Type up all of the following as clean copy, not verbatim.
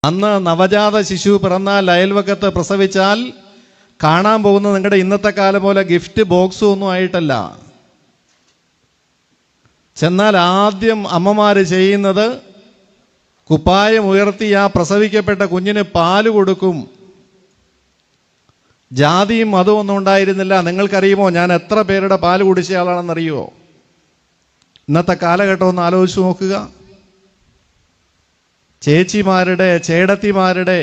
അന്ന് നവജാത ശിശു പിറന്നാൽ അയൽവക്കത്ത് പ്രസവിച്ചാൽ കാണാൻ പോകുന്നത് നിങ്ങളുടെ ഇന്നത്തെ കാലം പോലെ ഗിഫ്റ്റ് ബോക്സും ഒന്നും ആയിട്ടല്ല. ചെന്നാൽ ആദ്യം അമ്മമാർ ചെയ്യുന്നത് കുപ്പായം ഉയർത്തി ആ പ്രസവിക്കപ്പെട്ട കുഞ്ഞിന് പാല് കൊടുക്കും. ജാതിയും മതമൊന്നും ഉണ്ടായിരുന്നില്ല. നിങ്ങൾക്കറിയുമോ ഞാൻ എത്ര പേരുടെ പാല് കുടിച്ചയാളാണെന്നറിയുമോ? ഇന്നത്തെ കാലഘട്ടം ഒന്ന് ആലോചിച്ച് നോക്കുക. ചേച്ചിമാരുടെ, ചേടത്തിമാരുടെ,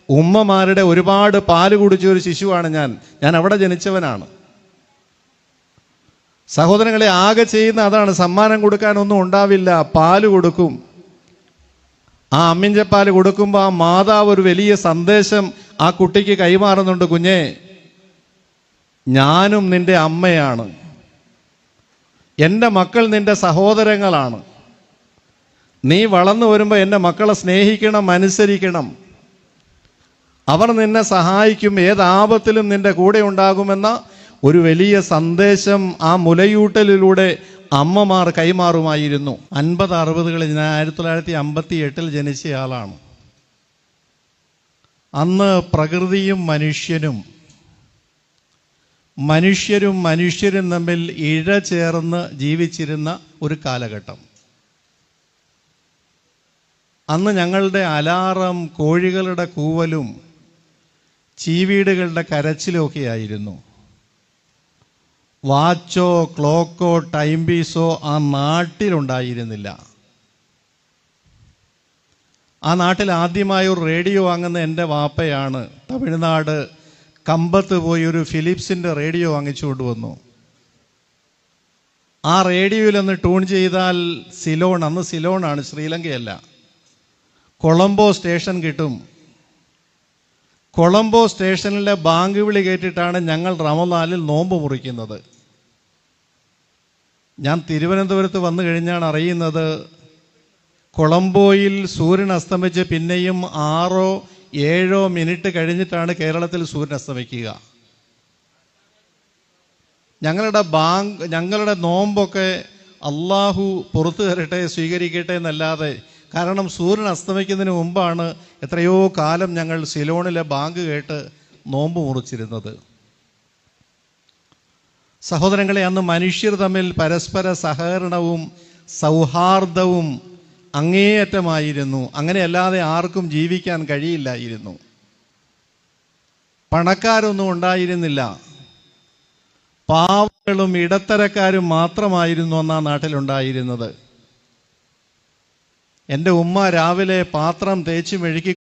ഉമ്മമാരുടെ ഒരുപാട് പാല് കുടിച്ച ഒരു ശിശുവാണ് ഞാൻ അവിടെ ജനിച്ചവനാണ്. സഹോദരങ്ങളെ, ആകെ ചെയ്യുന്ന അതാണ്. സമ്മാനം കൊടുക്കാനൊന്നും ഉണ്ടാവില്ല, പാല് കൊടുക്കും. ആ അമ്മിഞ്ചപ്പാല് കൊടുക്കുമ്പോൾ ആ മാതാവ് ഒരു വലിയ സന്ദേശം ആ കുട്ടിക്ക് കൈമാറുന്നുണ്ട്. കുഞ്ഞേ, ഞാനും നിന്റെ അമ്മയാണ്, എൻ്റെ മക്കൾ നിന്റെ സഹോദരങ്ങളാണ്. നീ വളർന്നു വരുമ്പോൾ എൻ്റെ മക്കളെ സ്നേഹിക്കണം, അനുസരിക്കണം. അവർ നിന്നെ സഹായിക്കും, ഏതാപത്തിലും നിന്റെ കൂടെ ഉണ്ടാകുമെന്ന ഒരു വലിയ സന്ദേശം ആ മുലയൂട്ടലിലൂടെ അമ്മമാർ കൈമാറുമായിരുന്നു. 50-60കളിൽ ഞാൻ 1958 ജനിച്ചയാളാണ്. അന്ന് പ്രകൃതിയും മനുഷ്യരും തമ്മിൽ ഇഴചേർന്ന് ജീവിച്ചിരുന്ന ഒരു കാലഘട്ടം. അന്ന് ഞങ്ങളുടെ അലാറം കോഴികളുടെ കൂവലും ചീവീടുകളുടെ കരച്ചിലും ഒക്കെ ആയിരുന്നു. വാച്ചോ ക്ലോക്കോ ടൈം പീസോ ആ നാട്ടിലുണ്ടായിരുന്നില്ല. ആ നാട്ടിൽ ആദ്യമായി ഒരു റേഡിയോ വാങ്ങുന്ന എൻ്റെ വാപ്പയാണ്. തമിഴ്നാട് കമ്പത്ത് പോയി ഒരു ഫിലിപ്സിൻ്റെ റേഡിയോ വാങ്ങിച്ചു കൊണ്ടുവന്നു. ആ റേഡിയോയിലൊന്ന് ട്യൂൺ ചെയ്താൽ സിലോൺ, അന്ന് സിലോണാണ്, ശ്രീലങ്കയല്ല, കൊളംബോ സ്റ്റേഷൻ കിട്ടും. കൊളംബോ സ്റ്റേഷനിലെ ബാങ്ക് വിളി കേട്ടിട്ടാണ് ഞങ്ങൾ റമദാനിൽ നോമ്പ് മുറിക്കുന്നത്. ഞാൻ തിരുവനന്തപുരത്ത് വന്നു കഴിഞ്ഞാണ് അറിയുന്നത്, കൊളംബോയിൽ സൂര്യൻ അസ്തമിച്ച് പിന്നെയും 6-7 മിനിറ്റ് കഴിഞ്ഞിട്ടാണ് കേരളത്തിൽ സൂര്യൻ അസ്തമിക്കുക. ഞങ്ങളുടെ നോമ്പൊക്കെ അള്ളാഹു പുറത്തു തരട്ടെ, സ്വീകരിക്കട്ടെ എന്നല്ലാതെ, കാരണം സൂര്യൻ അസ്തമിക്കുന്നതിന് മുമ്പാണ് എത്രയോ കാലം ഞങ്ങൾ സിലോണിലെ ബാങ്ക് കേട്ട് നോമ്പ് മുറിച്ചിരുന്നത്. സഹോദരങ്ങളെ, അന്ന് മനുഷ്യർ തമ്മിൽ പരസ്പര സഹകരണവും സൗഹാർദ്ദവും അങ്ങേയറ്റമായിരുന്നു. അങ്ങനെയല്ലാതെ ആർക്കും ജീവിക്കാൻ കഴിയില്ലായിരുന്നു. പണക്കാരൊന്നും ഉണ്ടായിരുന്നില്ല, പാവങ്ങളും ഇടത്തരക്കാരും മാത്രമായിരുന്നു അന്ന് ആ നാട്ടിലുണ്ടായിരുന്നത്. എൻ്റെ ഉമ്മ രാവിലെ പാത്രം തേച്ച് മെഴുകി